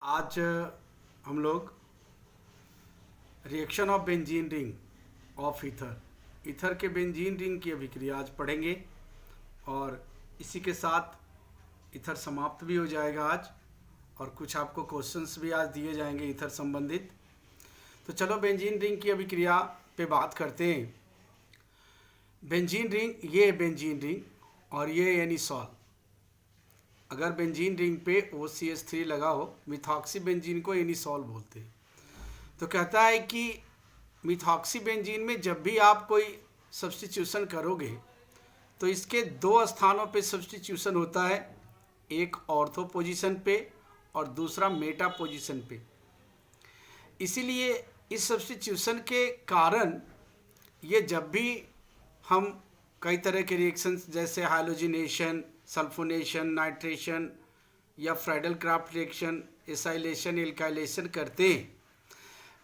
आज हम लोग reaction of benzene ring of ether ether के बेंजीन रिंग की अभिक्रिया आज पढ़ेंगे और इसी के साथ ईथर समाप्त भी हो जाएगा आज। और कुछ आपको क्वेश्चंस भी आज दिए जाएंगे ईथर संबंधित। तो चलो बेंजीन रिंग की अभिक्रिया पे बात करते हैं। बेंजीन रिंग, ये बेंजीन रिंग और ये एनिसॉल। अगर बेंजीन रिंग पे OCH3 लगा हो, मिथॉक्सी बेंजीन को एनिसॉल बोलते हैं। तो कहता है कि मिथॉक्सी बेंजीन में जब भी आप कोई सब्स्टिट्यूशन करोगे तो इसके दो स्थानों पे सब्स्टिट्यूशन होता है, एक ऑर्थो पोजीशन पे और दूसरा मेटा पोजीशन पे। इसीलिए इस सब्स्टिट्यूशन के कारण ये जब भी हम कई तरह के रिएक्शंस जैसे हाइलोजिनेशन, सल्फोनेशन, नाइट्रेशन या फ्राइडल-क्राफ्ट रिएक्शन, एसाइलेशन, एल्काइलेशन करते हैं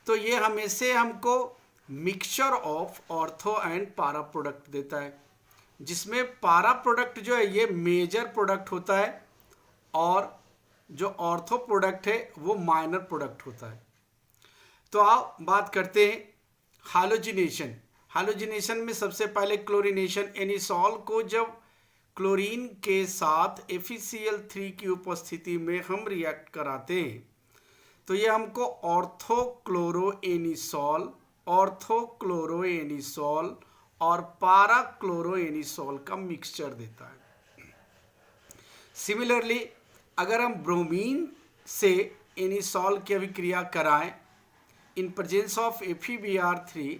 तो ये हमेशा हमको मिक्सचर ऑफ ऑर्थो एंड पारा प्रोडक्ट देता है, जिसमें पारा प्रोडक्ट जो है ये मेजर प्रोडक्ट होता है और जो ऑर्थो प्रोडक्ट है वो माइनर प्रोडक्ट होता है। तो आओ बात करते हैं हाइलोजिनेशन। हाइलोजिनेशन में सबसे पहले क्लोरीनेशन। एनिसॉल को जब क्लोरीन के साथ FeCl3 की उपस्थिति में हम रिएक्ट कराते हैं तो ये हमको ऑर्थोक्लोरोएनिसॉल और पाराक्लोरोएनिसॉल का मिक्सचर देता है। सिमिलरली अगर हम ब्रोमीन से एनिसॉल की अभिक्रिया कराएं in presence of FeBr3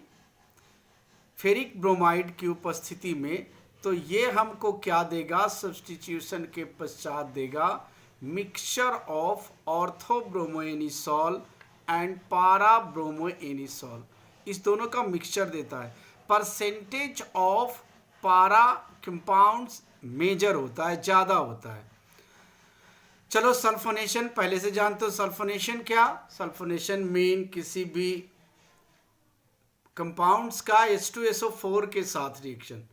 ferric bromide की उपस्थिति में, तो ये हमको क्या देगा? सब्स्टिट्यूशन के पश्चात देगा मिक्सचर ऑफ ऑर्थोब्रोमोएनिसॉल एंड पाराब्रोमोएनिसॉल। इस दोनों का मिक्सचर देता है। परसेंटेज ऑफ पारा कंपाउंड्स मेजर होता है, ज़्यादा होता है। चलो सल्फोनेशन पहले से जानते हो। सल्फोनेशन क्या? सल्फोनेशन मेन किसी भी कंपाउंड्स का H2SO4 के साथ रिएक्शन।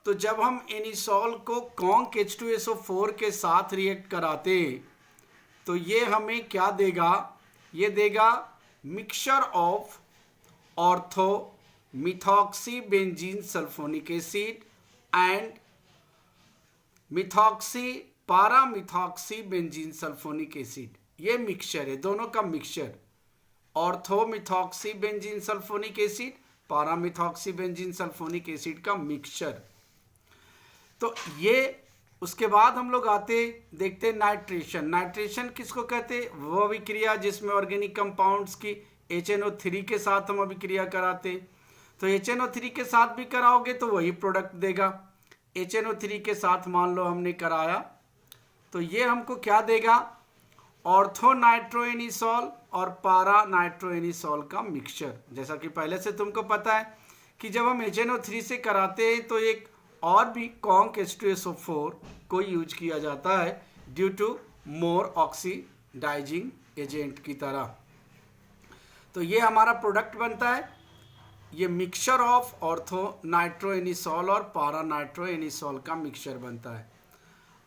तो जब हम एनिसॉल को कॉन्क H2SO4 के साथ रिएक्ट कराते तो ये हमें क्या देगा? ये देगा mixture of ortho methoxy benzene sulphonic acid and methoxy पारा मिथॉक्सी बेंजीन सल्फोनिक एसिड। ये मिक्सचर है, दोनों का mixture. Ortho methoxy benzene sulphonic acid, पारा मिथॉक्सी बेंजीन सल्फोनिक एसिड का मिक्सचर। तो ये उसके बाद हम लोग देखते हैं नाइट्रेशन। नाइट्रेशन किसको कहते हैं? वो अभिक्रिया जिसमें ऑर्गेनिक कंपाउंड्स की HNO3 के साथ हम अभिक्रिया कराते। तो HNO3 के साथ भी कराओगे तो वही प्रोडक्ट देगा। HNO3 के साथ मान लो हमने कराया तो ये हमको क्या देगा? ऑर्थो नाइट्रोएनिसॉल और पारा नाइट्रोएनिसॉल का मिक्सचर। जैसा कि पहले से तुमको पता है कि जब हम HNO3 से कराते हैं तो एक और भी कॉन्क H2SO4 को यूज किया जाता है due to more oxidising agent की तरह। तो ये हमारा प्रोडक्ट बनता है, ये मिक्सचर ऑफ ऑर्थो नाइट्रोएनिसॉल और पारा नाइट्रोएनिसॉल का मिक्सचर बनता है।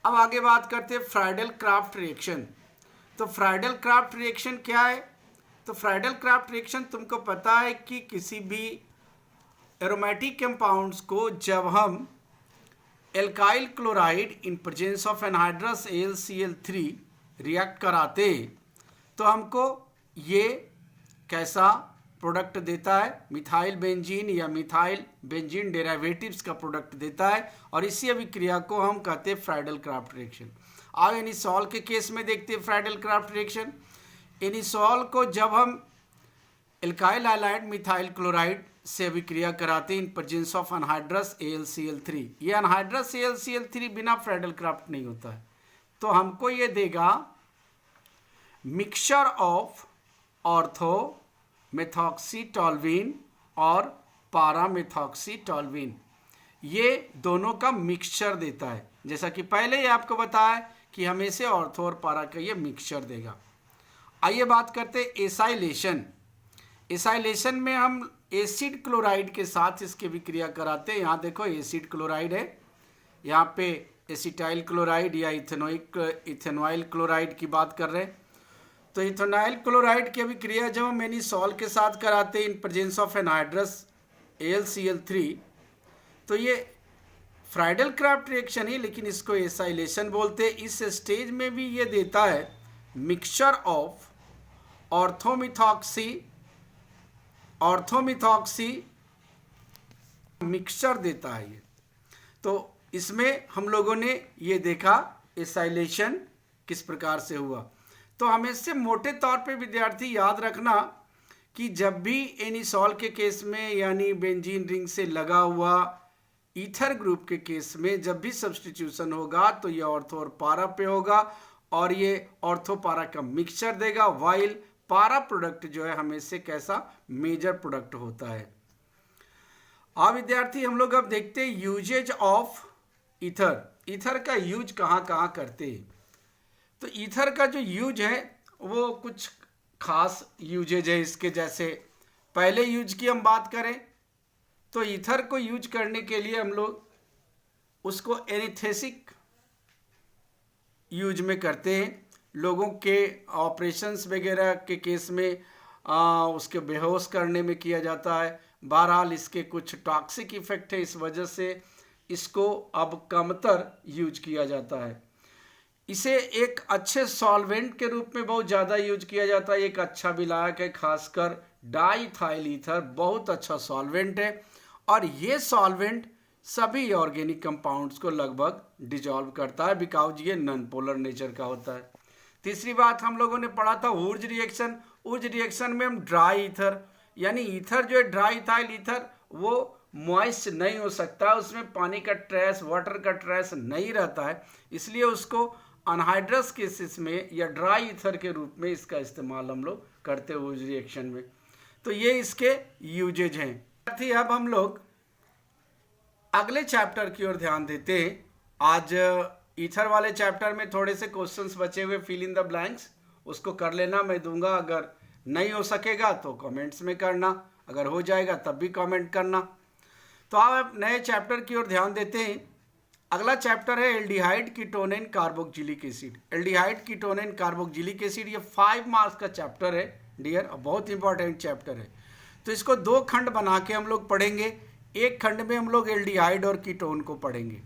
अब आगे बात करते हैं फ्राइडल-क्राफ्ट रिएक्शन। तो फ्राइडल-क्राफ्ट रिएक्शन क्या है? तो फ्राइडल-क्राफ्ट रिएक्शन तुमको पता है कि किसी भी एरोमेटिक कंपाउंड्स को जब हम alkyl chloride in presence of anhydrous AlCl3 react कराते तो हमको ये कैसा प्रोडक्ट देता है? मिथाइल बेंजीन या मिथाइल बेंजीन डेरिवेटिव्स का प्रोडक्ट देता है और इसी अभिक्रिया को हम कहते हैं फ्राइडल-क्राफ्ट रिएक्शन। अब एनिसॉल के केस में देखते हैं फ्राइडल-क्राफ्ट रिएक्शन। एनिसॉल को जब हम एल्काइल हाइलाइड मिथाइल क्लोराइड से अभिक्रिया कराते हैं in presence of anhydrous AlCl3, ये अनहाइड्रस AlCl3 बिना फ्राइडल-क्राफ्ट नहीं होता है, तो हमको ये देगा मिक्सचर ऑफ ऑर्थो मेथॉक्सीटोल्वीन और पारा मेथॉक्सीटोल्वीन। ये दोनों का मिक्सचर देता है। जैसा कि पहले ही आपको बताया कि हमेशा ऑर्थो और पारा का ये मिक्सचर देगा। आइए बात करते हैं एसाइलेशन। एसाइलेशन में हम एसिड क्लोराइड के साथ इसकी अभिक्रिया कराते हैं। यहाँ देखो एसिड क्लोराइड है, यहाँ पे एसिटाइल क्लोराइड या इथेनॉइल क्लोराइड की बात कर रहे हैं। तो इथेनॉल क्लोराइड की अभिक्रिया जब हम एनिसॉल के साथ कराते हैं in presence of anhydrous AlCl3, तो ये फ्राइडल क्राफ्ट रिएक्शन है, लेकिन इसको एसाइलेशन बोलते हैं। इस स्टेज में भी ये देता है मिक्सचर ऑफ ऑर्थोमिथॉक्सी मिक्सचर देता है ये। तो इसमें हम लोगों ने ये देखा एसाइलेशन किस प्रकार से हुआ। तो हमें इससे मोटे तौर पे विद्यार्थी याद रखना कि जब भी एनिसॉल के केस में यानी बेंजीन रिंग से लगा हुआ ईथर ग्रुप के केस में जब भी सब्स्टिट्यूशन होगा तो ये ऑर्थो और पारा पे होगा और ये ऑर्थो पारा का मिक्सचर देगा, वाइल पारा प्रोडक्ट जो है हमेशा कैसा मेजर प्रोडक्ट होता है। अब विद्यार्थी हम लोग अब देखते हैं यूजेज ऑफ ईथर। ईथर का यूज कहाँ कहाँ करते हैं। तो ईथर का जो यूज है वो कुछ खास यूजेज है इसके। जैसे पहले यूज की हम बात करें तो ईथर को यूज करने के लिए हम लोग उसको एनेस्थेटिक यूज में करते हैं। लोगों के ऑपरेशंस वगैरह के केस में उसके बेहोश करने में किया जाता है। बहरहाल इसके कुछ टॉक्सिक इफेक्ट है, इस वजह से इसको अब कमतर यूज किया जाता है। इसे एक अच्छे सॉल्वेंट के रूप में बहुत ज़्यादा यूज किया जाता है। एक अच्छा विलायक है, खासकर डाइथाइल ईथर बहुत अच्छा सॉल्वेंट है और ये सॉल्वेंट सभी ऑर्गेनिक कंपाउंड्स को लगभग डिजॉल्व करता है बिकॉज ये नॉन पोलर नेचर का होता है। तीसरी बात हम लोगों ने पढ़ा था वुर्ज रिएक्शन। वुर्ज रिएक्शन में हम ड्राई ईथर यानी ईथर जो है ड्राई इथाइल ईथर वो मॉइस्ट नहीं हो सकता, उसमें पानी का ट्रेस वाटर का ट्रेस नहीं रहता है, इसलिए उसको अनहाइड्रस केसेस में या ड्राई ईथर के रूप में इसका इस्तेमाल हम लोग करते हैं वुर्ज रिएक्शन में। तो ये इसके यूजेज हैं। अब हम लोग अगले चैप्टर की ओर ध्यान देते हैं। आज ईथर वाले चैप्टर में थोड़े से क्वेश्चंस बचे हुए, फिल इन द ब्लैंक्स, उसको कर लेना, मैं दूंगा। अगर नहीं हो सकेगा तो कमेंट्स में करना, अगर हो जाएगा तब भी कमेंट करना। तो आप नए चैप्टर की ओर ध्यान देते हैं। अगला चैप्टर है aldehyde ketone and carboxylic acid. Aldehyde ketone and carboxylic acid ये 5 मार्क्स का चैप्टर है डियर, बहुत इंपॉर्टेंट चैप्टर है। तो इसको 2 खंड बना के हम लोग पढ़ेंगे। एक खंड में हम लोग एल्डिहाइड और कीटोन को पढ़ेंगे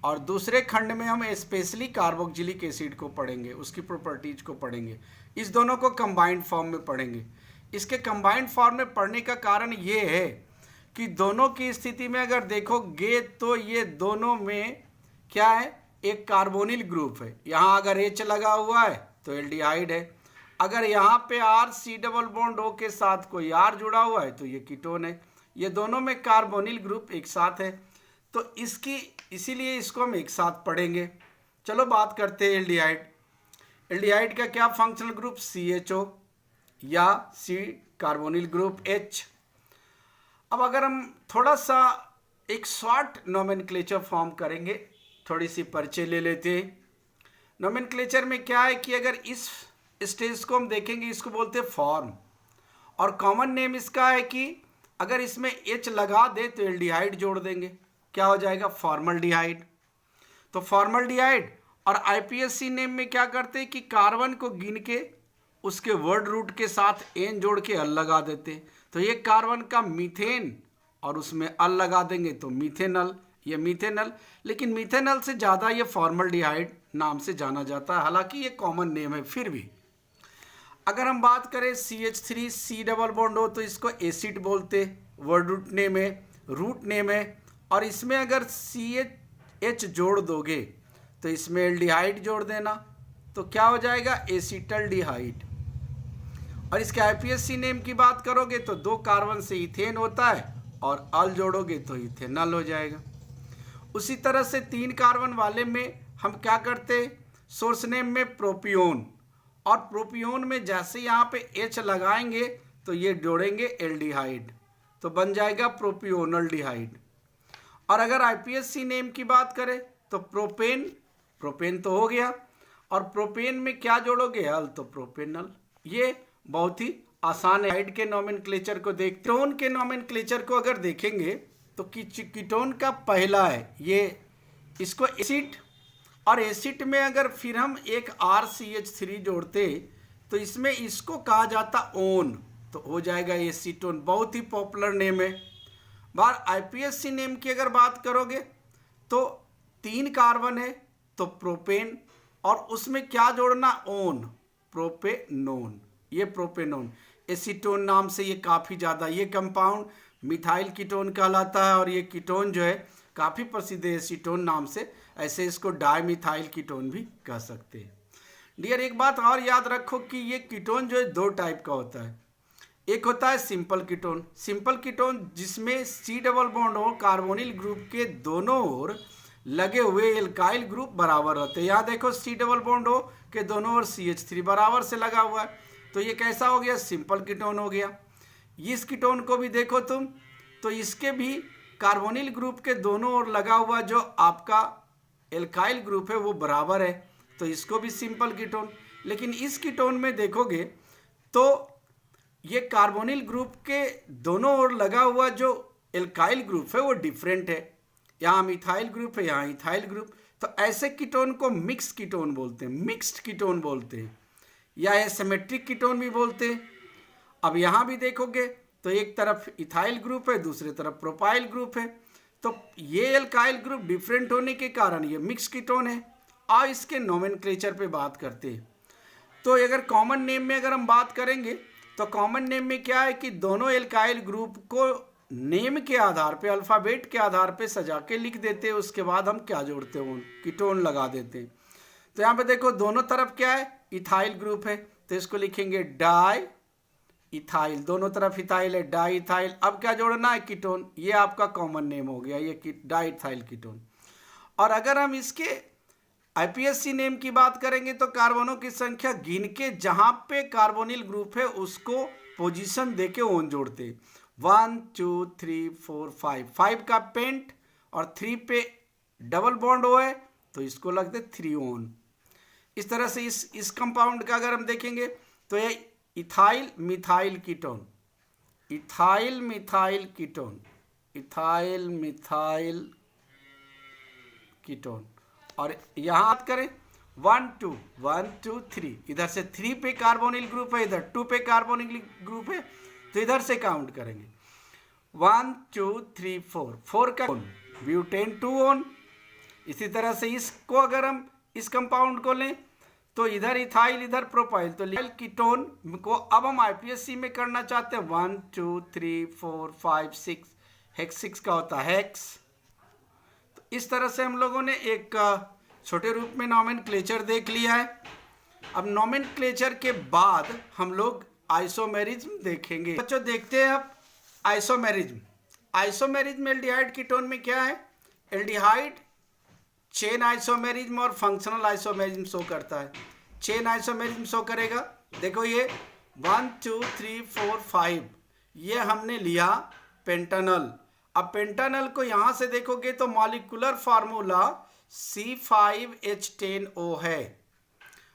और दूसरे खंड में हम स्पेशली कार्बोक्सिलिक एसिड को पढ़ेंगे, उसकी प्रॉपर्टीज को पढ़ेंगे। इस दोनों को कंबाइंड फॉर्म में पढ़ेंगे। इसके कंबाइंड फॉर्म में पढ़ने का कारण ये है कि दोनों की स्थिति में अगर देखोगे तो ये दोनों में क्या है, एक कार्बोनिल ग्रुप है। यहाँ अगर H लगा हुआ है तो एल्डिहाइड है, अगर यहाँ पे R C double bond O के साथ कोई R जुड़ा हुआ है तो ये कीटोन है। ये दोनों में कार्बोनिल ग्रुप एक साथ है, तो इसकी इसीलिए इसको हम एक साथ पढ़ेंगे। चलो बात करते हैं एल्डिहाइड। एल्डिहाइड का क्या फंक्शनल ग्रुप CHO या C कार्बोनिल ग्रुप H। अब अगर हम थोड़ा सा एक शॉर्ट नोमेनक्लेचर फॉर्म करेंगे, थोड़ी सी परिचय ले लेते हैं। नोमेनक्लेचर में क्या है कि अगर इस स्टेज को हम देखेंगे, इसको बोलते हैं फॉर्म, और कॉमन नेम इसका है कि अगर इसमें H लगा दे तो एल्डिहाइड जोड़ देंगे, क्या हो जाएगा फॉर्मल्डिहाइड। तो फॉर्मल्डिहाइड और IPSC नेम में क्या करते हैं कि कार्बन को गिन के उसके वर्ड रूट के साथ N जोड़ के अल लगा देते हैं। तो ये कार्बन का मीथेन और उसमें अल लगा देंगे तो मीथेनल, ये मीथेनल, लेकिन मीथेनल से ज़्यादा ये फॉर्मल्डिहाइड नाम से जाना जाता है, हालांकि ये कॉमन नेम है। फिर भी अगर हम बात करें CH3 C डबल बॉन्ड हो तो इसको एसिड बोलते, वर्ड रूट नेम है, रूट नेम है। और इसमें अगर CH जोड़ दोगे तो इसमें एल्डिहाइड जोड़ देना, तो क्या हो जाएगा एसिटल्डिहाइड। और इसके IPSC नेम की बात करोगे तो 2 कार्बन से इथेन होता है और अल जोड़ोगे तो इथेनल हो जाएगा। उसी तरह से 3 कार्बन वाले में हम क्या करते, सोर्स नेम में प्रोपियोन, और प्रोपियोन में जैसे यहाँ पे H लगाएंगे तो ये जोड़ेंगे एल्डिहाइड, तो बन जाएगा प्रोपियोनल्डिहाइड। और अगर IPSC नेम की बात करें तो प्रोपेन, प्रोपेन तो हो गया, और प्रोपेन में क्या जोड़ोगे अल, तो प्रोपेनल। ये बहुत ही आसान है। हाइड के नोमेनक्लेचर को देखते, कीटोन के नोमेनक्लेचर को अगर देखेंगे तो कीटोन का पहला है ये, इसको एसिड, और एसिड में अगर फिर हम एक RCH3 जोड़ते तो इसमें इसको कहा जाता ओन, तो हो जाएगा एसीटोन। बहुत ही पॉपुलर नेम है। बार आईपीएससी नेम की अगर बात करोगे तो 3 कार्बन है तो प्रोपेन, और उसमें क्या जोड़ना, ओन, प्रोपेनोन, ये प्रोपेनोन। एसीटोन नाम से ये काफ़ी ज़्यादा, ये कंपाउंड मिथाइल कीटोन कहलाता है, और ये कीटोन जो है काफ़ी प्रसिद्ध है एसीटोन नाम से, ऐसे इसको डाईमिथाइल कीटोन भी कह सकते हैं। डियर, एक बात और याद रखो कि ये कीटोन जो है 2 टाइप का होता है। एक होता है सिंपल कीटोन। सिंपल कीटोन जिसमें C डबल बॉन्ड हो, कार्बोनिल ग्रुप के दोनों ओर लगे हुए एल्काइल ग्रुप बराबर रहते हैं। यहाँ देखो C डबल बॉन्ड हो के दोनों ओर CH3 बराबर से लगा हुआ है, तो ये कैसा हो गया, सिंपल कीटोन हो गया। इस कीटोन को भी देखो तुम, तो इसके भी कार्बोनिल ग्रुप के दोनों ओर लगा हुआ जो आपका एल्काइल ग्रुप है वो बराबर है, तो इसको भी सिंपल कीटोन। लेकिन इस कीटोन में देखोगे तो ये कार्बोनिल ग्रुप के दोनों ओर लगा हुआ जो एल्काइल ग्रुप है वो डिफरेंट है। यहाँ मिथाइल ग्रुप है, यहाँ इथाइल ग्रुप, तो ऐसे कीटोन को मिक्स कीटोन बोलते हैं, मिक्स्ड कीटोन बोलते हैं, या एसिमेट्रिक कीटोन भी बोलते हैं। अब यहाँ भी देखोगे तो एक तरफ इथाइल ग्रुप है, दूसरी तरफ प्रोपाइल ग्रुप है, तो ये एल्काइल ग्रुप डिफरेंट होने के कारण ये मिक्स कीटोन है। और इसके नोमेनक्लेचर पे बात करते हैं, तो अगर कॉमन नेम में अगर हम बात करेंगे तो कॉमन नेम में क्या है कि दोनों एल्काइल ग्रुप को नेम के आधार पे, अल्फ़ाबेट के आधार पे सजा के लिख देते हैं, उसके बाद हम क्या जोड़ते हैं, कीटोन लगा देते हैं। तो यहाँ पे देखो दोनों तरफ क्या है, इथाइल ग्रुप है, तो इसको लिखेंगे डाई इथाइल, दोनों तरफ इथाइल है, डाई इथाइल। अब क्या जोड़ना है, कीटोन, ये आपका कॉमन नेम हो गया, ये डाई इथाइल कीटोन। और अगर हम इसके आईपीएससी नेम की बात करेंगे तो कार्बनों की संख्या गिन के जहां पे कार्बोनिल ग्रुप है उसको पोजीशन देके ओन जोड़ते, 1 2 3 4 5, 5 का पेंट और 3 पे डबल बॉन्ड हो है तो इसको लगते 3 ओन। इस तरह से इस कंपाउंड का अगर हम देखेंगे तो ये ethyl methyl ketone, ethyl methyl ketone, ethyl methyl ketone. और यहाँ बात करें 1 2 1 2 3, इधर से 3 पे कार्बोनिल ग्रुप है, इधर 2 पे कार्बोनिल ग्रुप है, तो इधर से काउंट करेंगे 1 2 3 4, 4 का ब्यूटेन 2 ओन। इसी तरह से इसको अगर हम इस कंपाउंड को लें तो इधर इथाइल इधर प्रोपाइल, तो इथाइल कीटोन को अब हम आईपीएससी में करना चाहते हैं 1 2 3 4 5 6, हेक्स 6 का होता है हेक्स। तो इस तरह से हम लोगों ने एक छोटे रूप में नोमेनक्लेचर देख लिया है। अब नोमेनक्लेचर के बाद हम लोग आइसोमेरिज्म देखेंगे। बच्चों देखते हैं अब आइसोमेरिज्म। आइसोमेरिज्म एल्डिहाइड कीटोन में क्या है, एल्डिहाइड चेन आइसोमेरिज्म और फंक्शनल आइसोमेरिज्म शो करता है। चेन आइसोमेरिज्म शो करेगा, देखो ये 1 2 3 4 5, ये हमने लिया पेंटानल। अब पेंटानल को यहाँ से देखोगे तो मॉलिक्यूलर फार्मूला C5H10O है।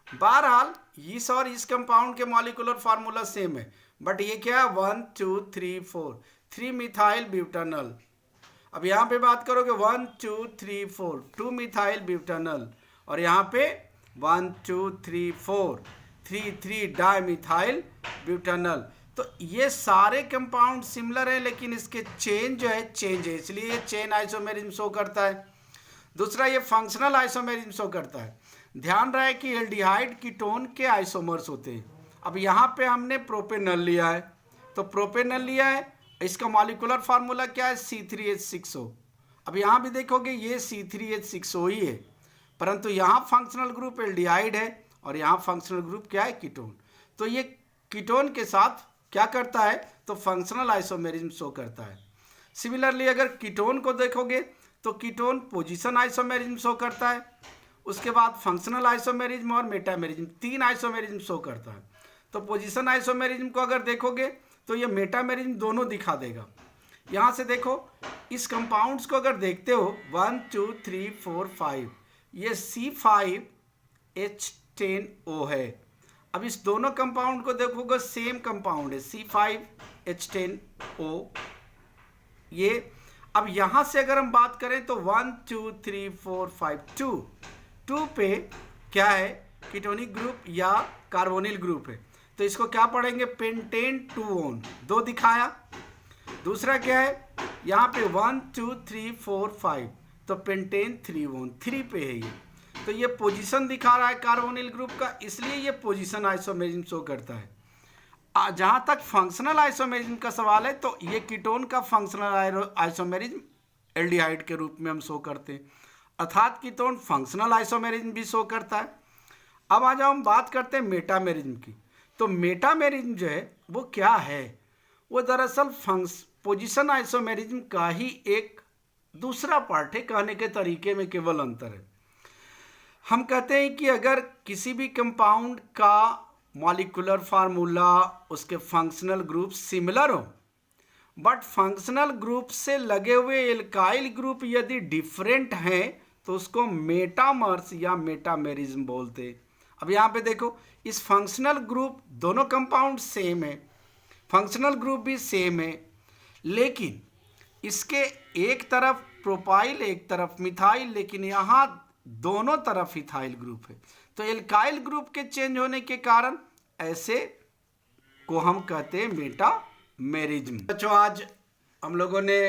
बहरहाल इस और इस कंपाउंड के मॉलिक्यूलर फार्मूला सेम है, बट ये क्या है 1 2 3 4, 3 मिथाइल ब्यूटानल। अब यहाँ पे बात करोगे 1 2 3 4, 2 मिथाइल ब्यूटानल, और यहाँ पे 1 2 3 4, 3 डाईमिथाइल ब्यूटानल। तो ये सारे कंपाउंड सिमिलर है, लेकिन इसके चेन जो है चेंज है, इसलिए ये चेन आइसोमेरिज्म शो करता है। दूसरा ये फंक्शनल आइसोमेरिज्म शो करता है। ध्यान रहे कि एल्डिहाइड कीटोन के आइसोमर्स होते हैं। अब यहाँ पे हमने प्रोपेनल लिया है, तो प्रोपेनल लिया है, इसका मॉलिक्यूलर फार्मूला क्या है C3H6O। अब यहाँ भी देखोगे ये C3H6O ही है, परंतु यहाँ फंक्शनल ग्रुप एल्डिहाइड है और यहाँ फंक्शनल ग्रुप क्या है कीटोन। तो ये कीटोन के साथ क्या करता है, तो फंक्शनल आइसोमेरिज्म शो करता है। सिमिलरली अगर कीटोन को देखोगे तो कीटोन पोजीशन आइसोमेरिज्म शो करता है, उसके बाद फंक्शनल आइसोमेरिज्म और मेटामेरिज्म, 3 आइसोमेरिज्म शो करता है। तो पोजीशन आइसोमेरिज्म को अगर देखोगे तो ये मेटामेरिज्म दोनों दिखा देगा। यहाँ से देखो इस कंपाउंड्स को अगर देखते हो 1 2 3 4 5, ये C5H10O है। अब इस दोनों कंपाउंड को देखोगे सेम कंपाउंड है C5H10O ये। अब यहाँ से अगर हम बात करें तो 1 2 3 4 5, 2 पे क्या है, कीटोनिक ग्रुप या कार्बोनिल ग्रुप है। तो इसको क्या पढ़ेंगे, पेंटेन 2-on, 2 दिखाया। दूसरा क्या है, यहाँ पे 1 2 3 4 5, तो पेंटेन 3-on, 3 पे है ये। तो ये पोजीशन दिखा रहा है कार्बोनिल ग्रुप का, इसलिए ये पोजीशन आइसोमेरिज्म शो करता है। जहाँ तक फंक्शनल आइसोमेरिज्म का सवाल है, तो ये कीटोन का फंक्शनल आइसोमेरिज्म एल्डिहाइड के रूप में हम शो करते हैं, अर्थात कीटोन फंक्शनल आइसोमेरिज्म भी शो करता है। अब आ जाओ हम बात करते हैं मेटामेरिज्म की। तो मेटामेरिज्म जो है वो क्या है, वो दरअसल पोजीशन आइसोमेरिज्म का ही एक दूसरा पार्ट है, कहने के तरीके में केवल अंतर है। हम कहते हैं कि अगर किसी भी कंपाउंड का मॉलिक्यूलर फार्मूला, उसके फंक्शनल ग्रुप सिमिलर हो, बट फंक्शनल ग्रुप से लगे हुए एल्काइल ग्रुप यदि डिफरेंट हैं, तो उसको मेटामर्स या मेटामेरिज्म बोलते हैं। अब यहाँ पे देखो, इस फंक्शनल ग्रुप, दोनों कंपाउंड सेम है, फंक्शनल ग्रुप भी सेम है, लेकिन इसके एक तरफ प्रोपाइल एक तरफ मिथाइल, लेकिन यहाँ दोनों तरफ इथाइल ग्रुप है। तो एल्काइल ग्रुप के चेंज होने के कारण ऐसे को हम कहते हैं मेटामेरिज्म। बच्चों, आज हम लोगों ने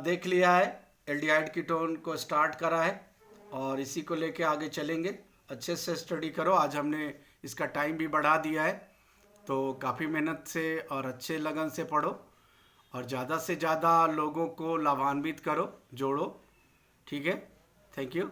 देख लिया है, एल्डिहाइड कीटोन को स्टार्ट करा है और इसी को लेके आगे चलेंगे। अच्छे से स्टडी करो। आज हमने इसका टाइम भी बढ़ा दिया है, तो काफ़ी मेहनत से और अच्छे लगन से पढ़ो और ज़्यादा से ज़्यादा लोगों को लाभान्वित करो, जोड़ो। ठीक है, थैंक यू।